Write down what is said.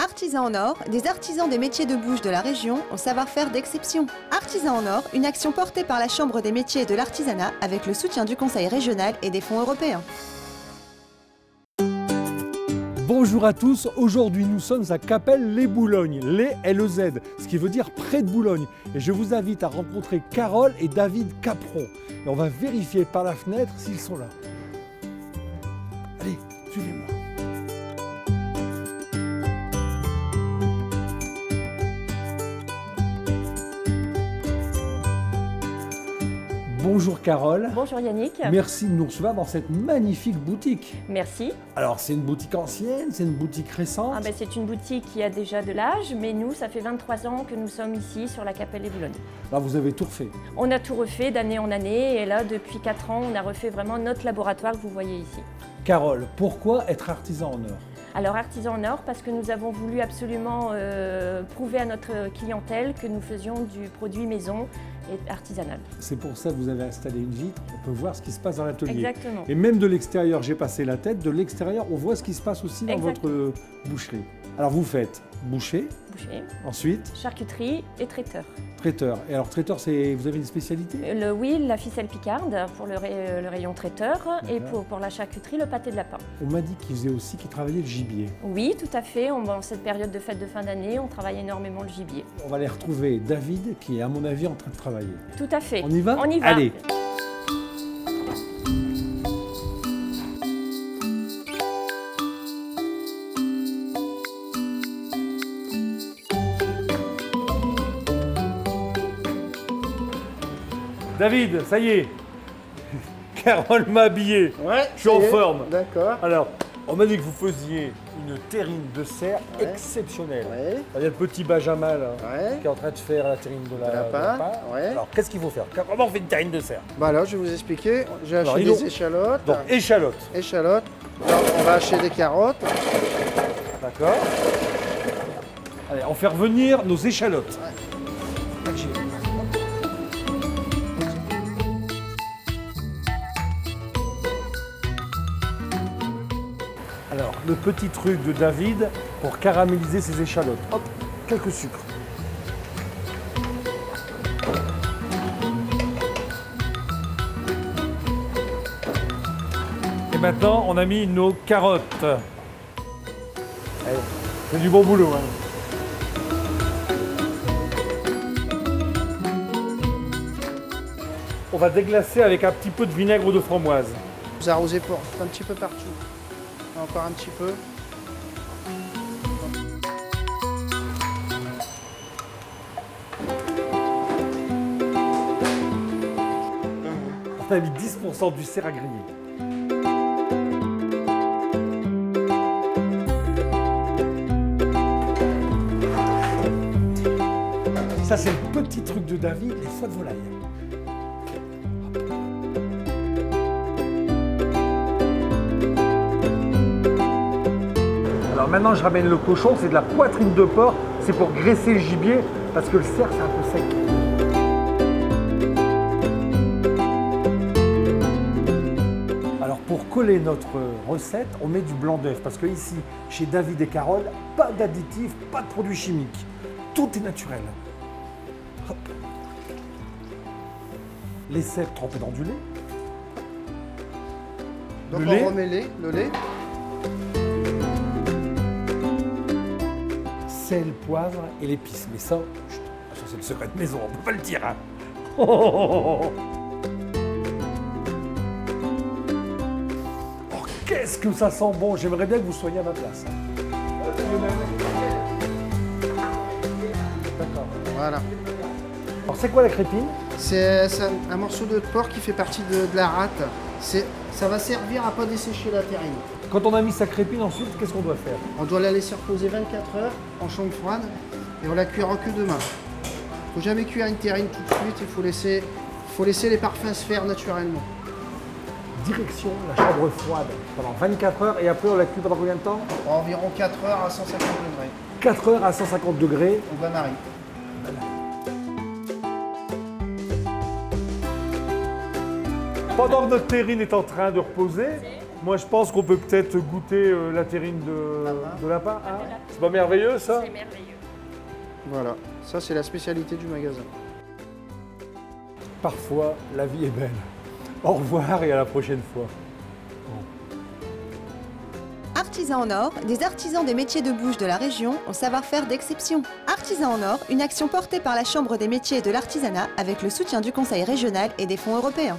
Artisans en or, des artisans des métiers de bouche de la région au savoir-faire d'exception. Artisans en or, une action portée par la Chambre des métiers et de l'artisanat avec le soutien du Conseil régional et des fonds européens. Bonjour à tous, aujourd'hui nous sommes à Capelle-les-Boulognes, les L-E-Z, ce qui veut dire près de Boulogne. Et je vous invite à rencontrer Carole et David Capron. Et on va vérifier par la fenêtre s'ils sont là. Allez, suivez-moi. Bonjour Carole. Bonjour Yannick. Merci de nous recevoir dans cette magnifique boutique. Merci. Alors c'est une boutique ancienne, c'est une boutique récente? C'est une boutique qui a déjà de l'âge, mais nous, ça fait 23 ans que nous sommes ici sur la Capelle-les-Boulognes. Là, vous avez tout refait? On a tout refait d'année en année, et là, depuis 4 ans, on a refait vraiment notre laboratoire que vous voyez ici. Carole, pourquoi être artisan en or? Alors artisan en or parce que nous avons voulu absolument prouver à notre clientèle que nous faisions du produit maison et artisanal. C'est pour ça que vous avez installé une vitre, on peut voir ce qui se passe dans l'atelier. Exactement. Et même de l'extérieur, j'ai passé la tête, de l'extérieur, on voit ce qui se passe aussi dans votre boucherie. Alors vous faites boucher, ensuite charcuterie et traiteur. Traiteur. Et alors traiteur, vous avez une spécialité? Oui, la ficelle picarde pour le rayon traiteur et pour la charcuterie, le pâté de lapin. On m'a dit qu'il travaillait le gibier. Oui, tout à fait. En cette période de fête de fin d'année, on travaille énormément le gibier. On va aller retrouver David qui est à mon avis en train de travailler. Tout à fait. On y va? On y va. Allez. David, ça y est, Carole m'a habillé, ouais, je suis en forme. D'accord. Alors, on m'a dit que vous faisiez une terrine de cerf exceptionnelle. Ouais. Il y a le petit Benjamin là, qui est en train de faire la terrine de lapin. Ouais. Alors, qu'est-ce qu'il faut faire? Comment on fait une terrine de cerf? Bah alors, je vais vous expliquer. J'ai acheté des échalotes. Donc, échalotes. Échalotes. Alors, on va acheter des carottes. D'accord. Allez, on fait revenir nos échalotes. Ouais. Alors, le petit truc de David pour caraméliser ses échalotes. Hop, quelques sucres. Et maintenant, on a mis nos carottes. Allez, c'est du bon boulot, hein. On va déglacer avec un petit peu de vinaigre de framboise. Vous arrosez un petit peu partout. Encore un petit peu. On a mis 10% du cerf à griller. Ça, c'est le petit truc de David, les foies de volaille. Alors maintenant, je ramène le cochon, c'est de la poitrine de porc, c'est pour graisser le gibier, parce que le cerf, c'est un peu sec. Alors pour coller notre recette, on met du blanc d'œuf, parce que ici, chez David et Carole, pas d'additifs, pas de produits chimiques. Tout est naturel. Hop. Les cèpes trempés dans du lait. Donc on remet le lait. Sel, poivre et l'épice. Mais ça, c'est le secret de maison, on ne peut pas le dire. Hein. Oh, qu'est-ce que ça sent bon! J'aimerais bien que vous soyez à ma place. D'accord. Voilà. Alors c'est quoi la crépine? C'est un morceau de porc qui fait partie de la rate. Ça va servir à ne pas dessécher la terrine. Quand on a mis sa crépine ensuite, qu'est-ce qu'on doit faire? On doit la laisser reposer 24 heures en chambre froide et on la cuira que demain. Il ne faut jamais cuire une terrine tout de suite, il faut laisser les parfums se faire naturellement. Direction la chambre froide pendant 24 heures et après on la cuit pendant combien de temps? Environ 4 heures à 150 degrés. 4 heures à 150 degrés. On va marier. Voilà. Pendant que notre terrine est en train de reposer, Moi, je pense qu'on peut peut-être goûter la terrine de lapin. Hein, c'est pas merveilleux, ça? C'est merveilleux. Voilà, ça c'est la spécialité du magasin. Parfois, la vie est belle. Au revoir et à la prochaine fois. Artisans en or, des artisans des métiers de bouche de la région au savoir-faire d'exception. Artisans en or, une action portée par la Chambre des métiers et de l'artisanat avec le soutien du Conseil régional et des fonds européens.